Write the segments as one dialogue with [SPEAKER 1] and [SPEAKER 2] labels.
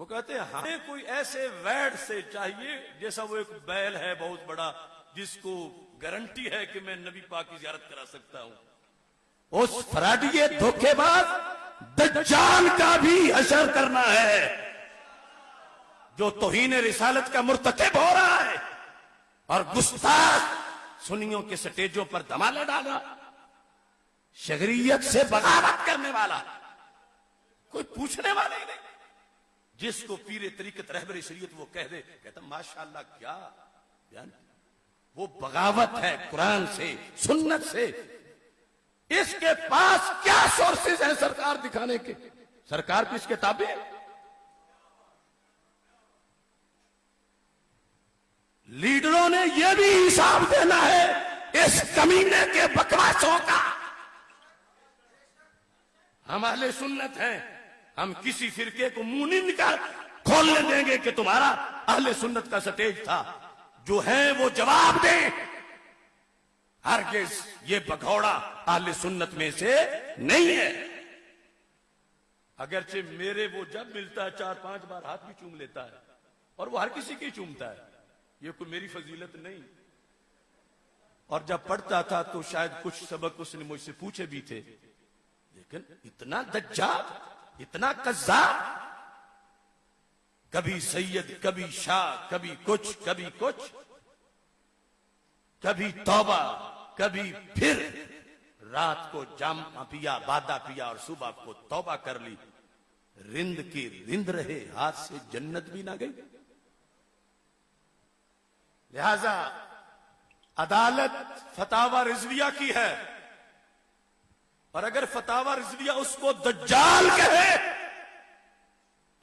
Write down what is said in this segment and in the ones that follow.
[SPEAKER 1] वो कहते हैं हमें कोई ऐसे वैड से चाहिए जैसा वो एक बैल है बहुत बड़ा, जिसको गारंटी है कि मैं नबी पाक की ज़ियारत करा सकता हूं।
[SPEAKER 2] उस फराडिये धोखेबाज दज्जाल का भी हशर करना है जो तौहीन रिसालत का मुर्तकिब हो रहा है और गुस्ताख सुन्नियों के स्टेजों पर धमाले डाला, शगरियत से बगावत करने वाला, कोई पूछने वाला ही नहीं।
[SPEAKER 1] जिसको पीरे तरीकत रहबरे शरीयत वो कह दे, कहता माशाअल्लाह क्या बयान,
[SPEAKER 2] वो बगावत है कुरान से सुन्नत से। इसके पास क्या सोर्सेज हैं सरकार दिखाने के? सरकार की इसके ताबे है। लीडरों ने यह भी हिसाब देना है इस कमीने के बकवासों का। हम अहले सुन्नत हैं, हम किसी फिरके को मुंह नहीं निकाल खोलने देंगे कि तुम्हारा अहले सुन्नत का स्टेज था। जो है वो जवाब दे। हरगिज़ ये भगौड़ा अहले सुन्नत में से नहीं है।
[SPEAKER 1] अगरचे मेरे वो जब मिलता है 4-5 बार हाथ भी चूम लेता है, और वो हर किसी की चूमता है, ये कोई मेरी फजीलत नहीं। और जब पढ़ता था तो शायद कुछ सबक उसने मुझसे पूछे भी थे, लेकिन इतना दज्जाल, इतना कज़्ज़ाब, कभी सैयद, कभी शाह, कभी कुछ, कभी कुछ, कभी तौबा, कभी फिर रात को जाम पिया, बादा पिया और सुबह को तौबा कर ली। रिंद की रिंद रहे, हाथ से जन्नत भी ना गई। लिहाजा अदालत फतावा रिजविया की है, और अगर फतावा रिजविया उसको दज्जाल कहे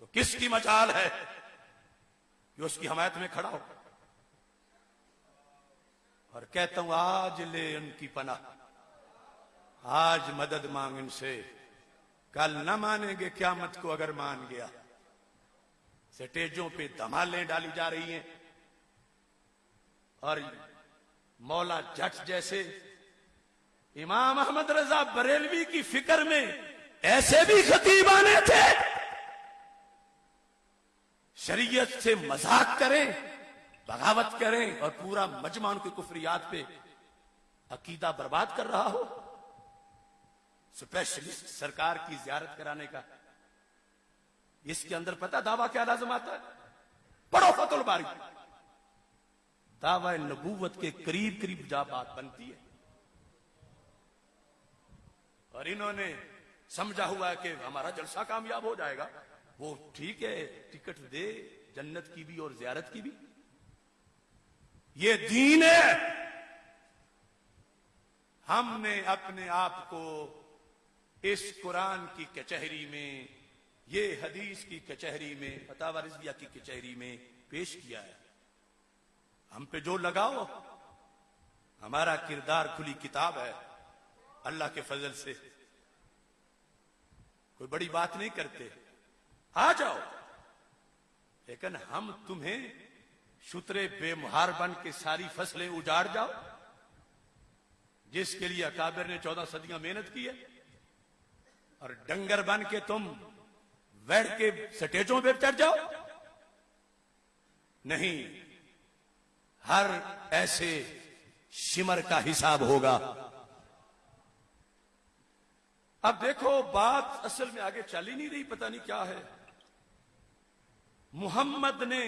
[SPEAKER 1] तो किसकी मजाल है कि उसकी हमायत में खड़ा हो। और कहता हूं आज ले उनकी पनाह, आज मदद मांग इनसे, कल न मानेंगे क्यामत को अगर मान गया। स्टेजों पे धमालें डाली जा रही हैं, और मौला जट जैसे इमाम अहमद रजा बरेलवी की फिक्र में ऐसे भी खतीब आने थे, शरीयत से मजाक करें, बगावत करें, और पूरा मजमा उनके कुफरियात पे अकीदा बर्बाद कर रहा हो। स्पेशलिस्ट सरकार की जियारत कराने का इसके अंदर पता दावा क्या लाजम आता है? पढ़ो फतुल बारी, दावा नबूवत के करीब करीब जा बात बनती है। और इन्होंने समझा हुआ है कि हमारा जलसा कामयाब हो जाएगा। वो ठीक है, टिकट दे जन्नत की भी और जियारत की भी। ये दीन है। हमने अपने आप को इस कुरान की कचहरी में, ये हदीस की कचहरी में, फतावा रिजविया की कचहरी में पेश किया है। हम पे जो लगाओ, हमारा किरदार खुली किताब है। अल्लाह के फजल से कोई बड़ी बात नहीं करते, आ जाओ। लेकिन हम तुम्हें शुतरे बेमुहार बन के सारी फसलें उजाड़ जाओ, जिसके लिए अकाबिर ने 14 सदियां मेहनत की है, और डंगर बन के तुम बैठ के स्टेजों पे चढ़ जाओ। नहीं, हर ऐसे शिमर का हिसाब होगा। अब देखो बात असल में आगे चल ही नहीं रही, पता नहीं क्या है। मुहम्मद ने